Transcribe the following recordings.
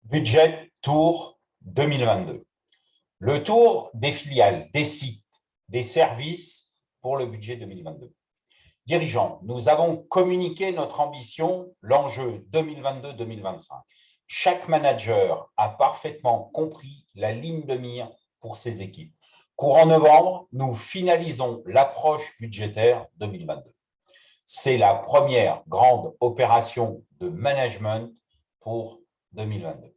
Budget Tour 2022. Le tour des filiales, des sites, des services pour le budget 2022. Dirigeants, nous avons communiqué notre ambition, l'enjeu 2022-2025. Chaque manager a parfaitement compris la ligne de mire pour ses équipes. Courant novembre, nous finalisons l'approche budgétaire 2022. C'est la première grande opération de management pour 2022.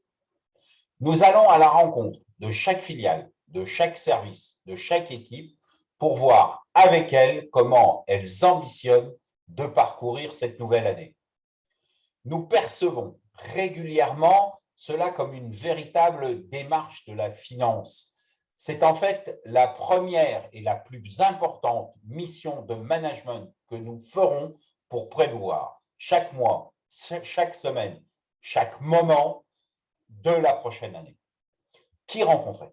Nous allons à la rencontre de chaque filiale, de chaque service, de chaque équipe pour voir avec elles comment elles ambitionnent de parcourir cette nouvelle année. Nous percevons régulièrement cela comme une véritable démarche de la finance. C'est en fait la première et la plus importante mission de management que nous ferons pour prévoir chaque mois, chaque semaine, chaque moment de la prochaine année. Qui rencontrer?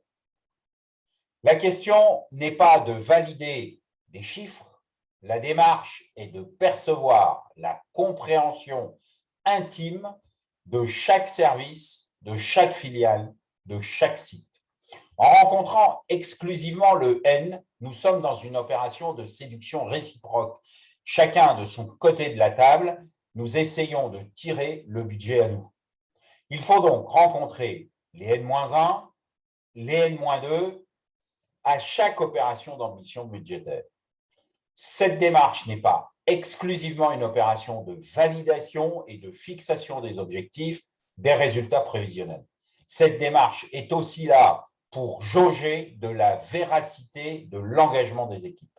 La question n'est pas de valider des chiffres, la démarche est de percevoir la compréhension intime de chaque service, de chaque filiale, de chaque site. En rencontrant exclusivement le N, nous sommes dans une opération de séduction réciproque. Chacun de son côté de la table, nous essayons de tirer le budget à nous. Il faut donc rencontrer les N-1, les N-2 à chaque opération d'ambition budgétaire. Cette démarche n'est pas exclusivement une opération de validation et de fixation des objectifs, des résultats prévisionnels. Cette démarche est aussi là pour jauger de la véracité de l'engagement des équipes.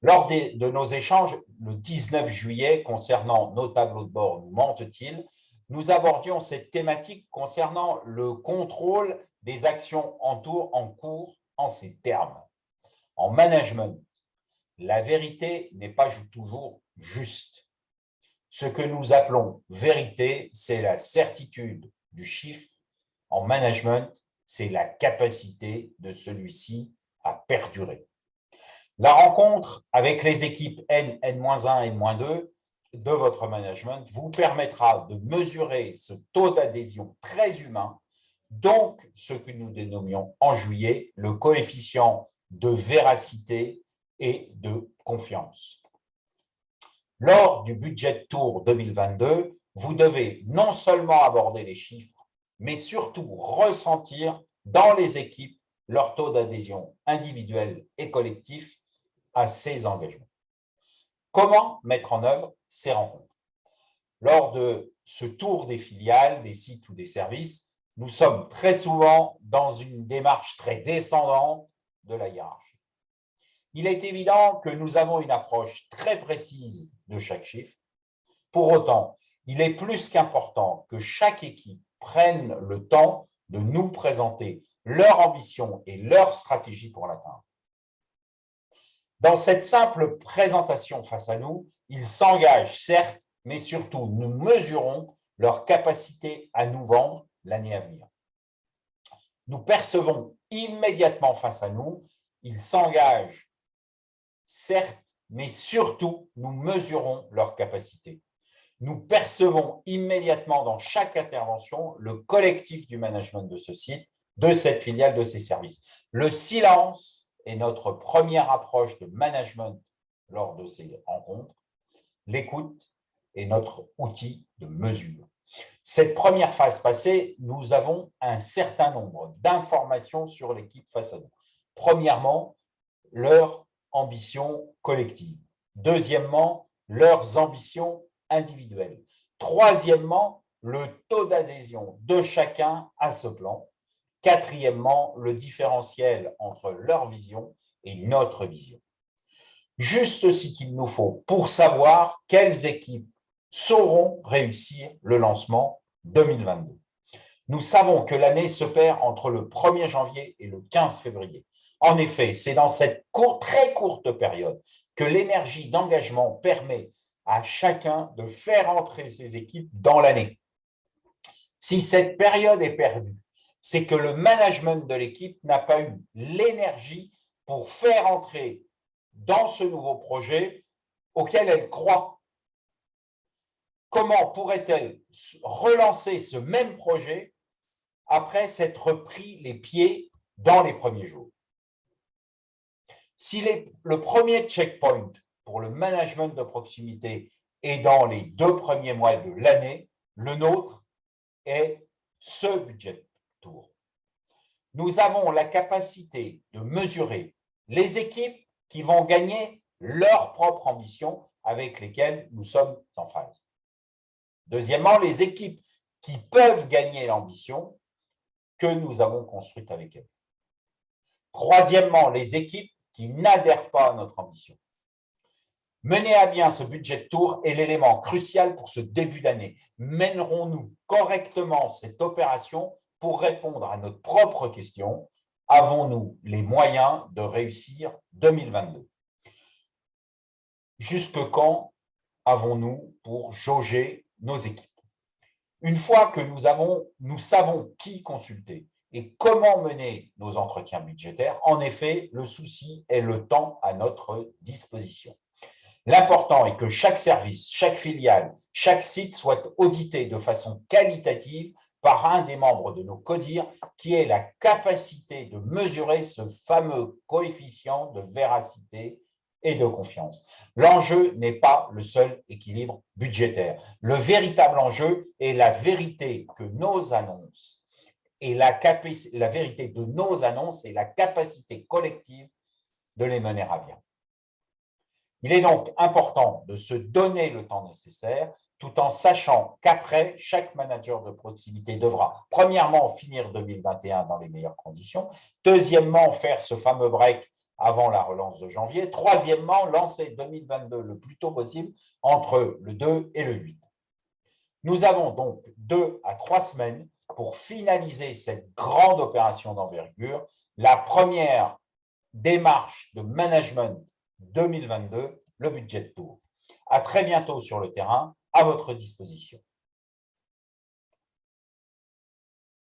Lors de nos échanges le 19 juillet concernant nos tableaux de bord, nous mentent-ils, nous abordions cette thématique concernant le contrôle des actions en cours en ces termes. En management, la vérité n'est pas toujours juste. Ce que nous appelons vérité, c'est la certitude du chiffre. En management, c'est la capacité de celui-ci à perdurer. La rencontre avec les équipes N, N-1, N-2 de votre management vous permettra de mesurer ce taux d'adhésion très humain, donc ce que nous dénommions en juillet le coefficient de véracité et de confiance. Lors du budget tour 2022, vous devez non seulement aborder les chiffres, mais surtout ressentir dans les équipes leur taux d'adhésion individuel et collectif à ces engagements. Comment mettre en œuvre ces rencontres? Lors de ce tour des filiales, des sites ou des services, nous sommes très souvent dans une démarche très descendante de la hiérarchie. Il est évident que nous avons une approche très précise de chaque chiffre. Pour autant, il est plus qu'important que chaque équipe prenne le temps de nous présenter leur ambition et leur stratégie pour l'atteindre. Dans cette simple présentation face à nous, ils s'engagent certes, mais surtout nous mesurons leur capacité à nous vendre l'année à venir. Nous percevons immédiatement face à nous, ils s'engagent certes, mais surtout nous mesurons leur capacité. Nous percevons immédiatement dans chaque intervention le collectif du management de ce site, de cette filiale, de ces services. Le silence est notre première approche de management lors de ces rencontres. L'écoute est notre outil de mesure. Cette première phase passée, nous avons un certain nombre d'informations sur l'équipe face à nous. Premièrement, leur ambition collective. Deuxièmement, leurs ambitions individuelles. Troisièmement, le taux d'adhésion de chacun à ce plan. Quatrièmement, le différentiel entre leur vision et notre vision. Juste ce qu'il nous faut pour savoir quelles équipes sauront réussir le lancement 2022. Nous savons que l'année se perd entre le 1er janvier et le 15 février. En effet, c'est dans cette très courte période que l'énergie d'engagement permet à chacun de faire entrer ses équipes dans l'année. Si cette période est perdue, c'est que le management de l'équipe n'a pas eu l'énergie pour faire entrer dans ce nouveau projet auquel elle croit. comment pourrait-elle relancer ce même projet après s'être pris les pieds dans les premiers jours? Si le premier checkpoint pour le management de proximité est dans les 2 premiers mois de l'année, le nôtre est ce budget tour. Nous avons la capacité de mesurer les équipes qui vont gagner leur propre ambition avec lesquelles nous sommes en phase. Deuxièmement, les équipes qui peuvent gagner l'ambition que nous avons construite avec elles. Troisièmement, les équipes qui n'adhèrent pas à notre ambition. Mener à bien ce budget tour est l'élément crucial pour ce début d'année. Mènerons-nous correctement cette opération pour répondre à notre propre question? Avons-nous les moyens de réussir 2022? Jusque quand avons-nous pour jauger nos équipes? Une fois que nous savons qui consulter et comment mener nos entretiens budgétaires, en effet, le souci est le temps à notre disposition. L'important est que chaque service, chaque filiale, chaque site soit audité de façon qualitative par un des membres de nos CODIR qui ait la capacité de mesurer ce fameux coefficient de véracité et de confiance. L'enjeu n'est pas le seul équilibre budgétaire. Le véritable enjeu est la vérité que nos annonces et la vérité de nos annonces et la capacité collective de les mener à bien. Il est donc important de se donner le temps nécessaire tout en sachant qu'après, chaque manager de proximité devra, premièrement, finir 2021 dans les meilleures conditions, deuxièmement, faire ce fameux break avant la relance de janvier, troisièmement, lancer 2022 le plus tôt possible entre le 2 et le 8. Nous avons donc 2 à 3 semaines pour finaliser cette grande opération d'envergure, la première démarche de management 2022, le budget tour. À très bientôt sur le terrain, à votre disposition.